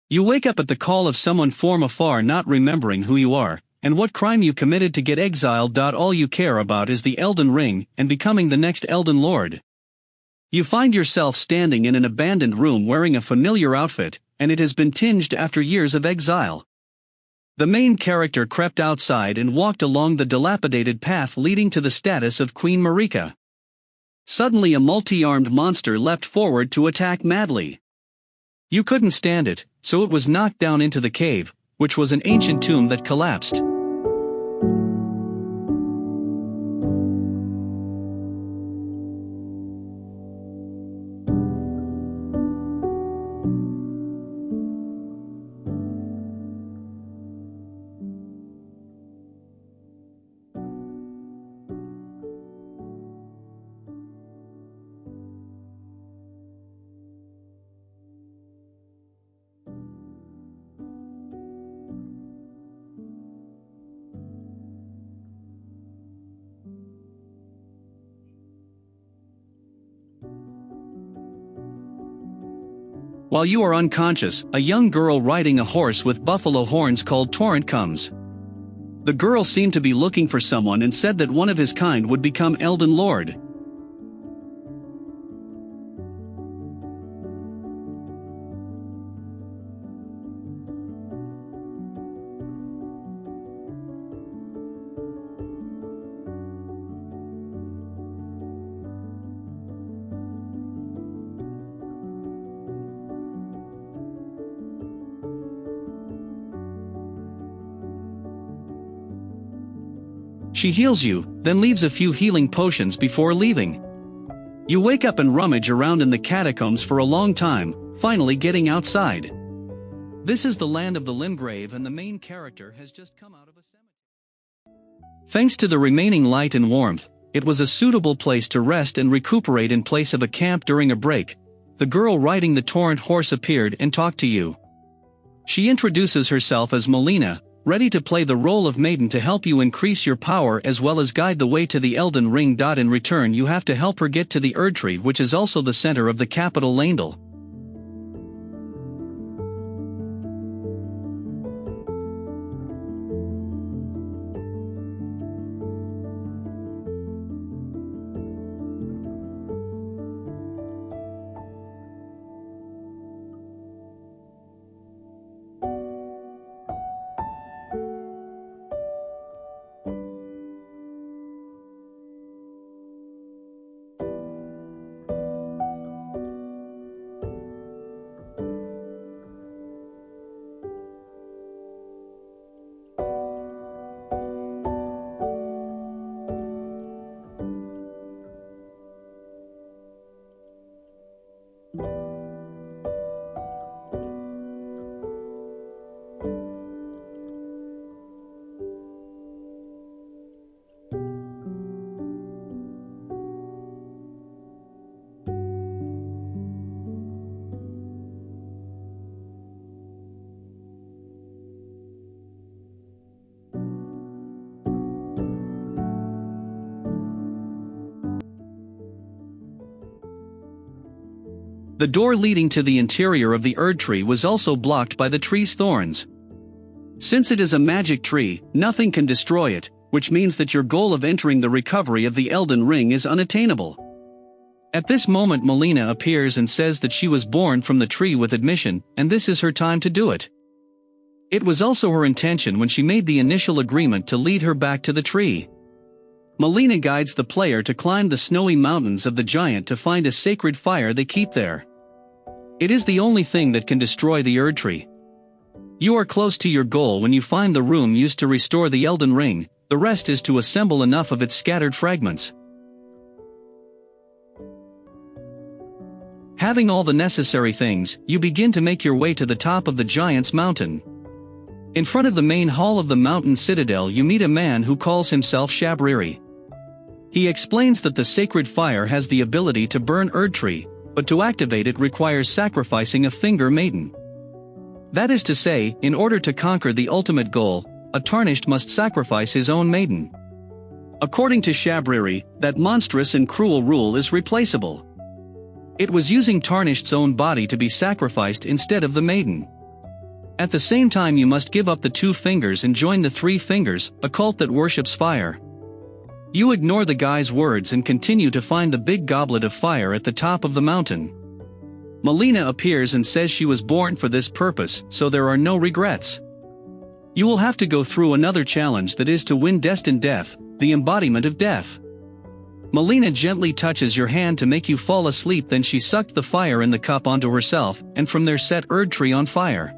You wake up at the call of someone from afar, not remembering who you are, and what crime you committed to get exiled. All you care about is the Elden Ring and becoming the next Elden Lord. You find yourself standing in an abandoned room wearing a familiar outfit, and it has been tinged after years of exile. The main character crept outside and walked along the dilapidated path leading to the status of Queen Marika. Suddenly a multi-armed monster leapt forward to attack madly. You couldn't stand it, so it was knocked down into the cave, which was an ancient tomb that collapsed. While you are unconscious, a young girl riding a horse with buffalo horns called Torrent comes. The girl seemed to be looking for someone and said that one of his kind would become Elden Lord. She heals you, then leaves a few healing potions before leaving. You wake up and rummage around in the catacombs for a long time, finally getting outside. This is the land of the Limgrave, and the main character has just come out of a cemetery. Thanks to the remaining light and warmth, it was a suitable place to rest and recuperate in place of a camp during a break. The girl riding the Torrent horse appeared and talked to you. She introduces herself as Melina, ready to play the role of maiden to help you increase your power as well as guide the way to the Elden Ring. In return, you have to help her get to the Erdtree, which is also the center of the capital Leyndell. The door leading to the interior of the Erdtree was also blocked by the tree's thorns. Since it is a magic tree, nothing can destroy it, which means that your goal of entering the recovery of the Elden Ring is unattainable. At this moment Melina appears and says that she was born from the tree with admission, and this is her time to do it. It was also her intention when she made the initial agreement to lead her back to the tree. Melina guides the player to climb the snowy mountains of the giant to find a sacred fire they keep there. It is the only thing that can destroy the Erdtree. You are close to your goal when you find the room used to restore the Elden Ring. The rest is to assemble enough of its scattered fragments. Having all the necessary things, you begin to make your way to the top of the giant's mountain. In front of the main hall of the mountain citadel you meet a man who calls himself Shabriri. He explains that the sacred fire has the ability to burn Erdtree, but to activate it requires sacrificing a finger maiden. That is to say, in order to conquer the ultimate goal, a tarnished must sacrifice his own maiden. According to Shabriri, that monstrous and cruel rule is replaceable. It was using Tarnished's own body to be sacrificed instead of the maiden. At the same time you must give up the 2 fingers and join the 3 fingers, a cult that worships fire. You ignore the guy's words and continue to find the big goblet of fire at the top of the mountain. Melina appears and says she was born for this purpose, so there are no regrets. You will have to go through another challenge, that is to win Destined Death, the embodiment of death. Melina gently touches your hand to make you fall asleep, then she sucked the fire in the cup onto herself, and from there set Erdtree on fire.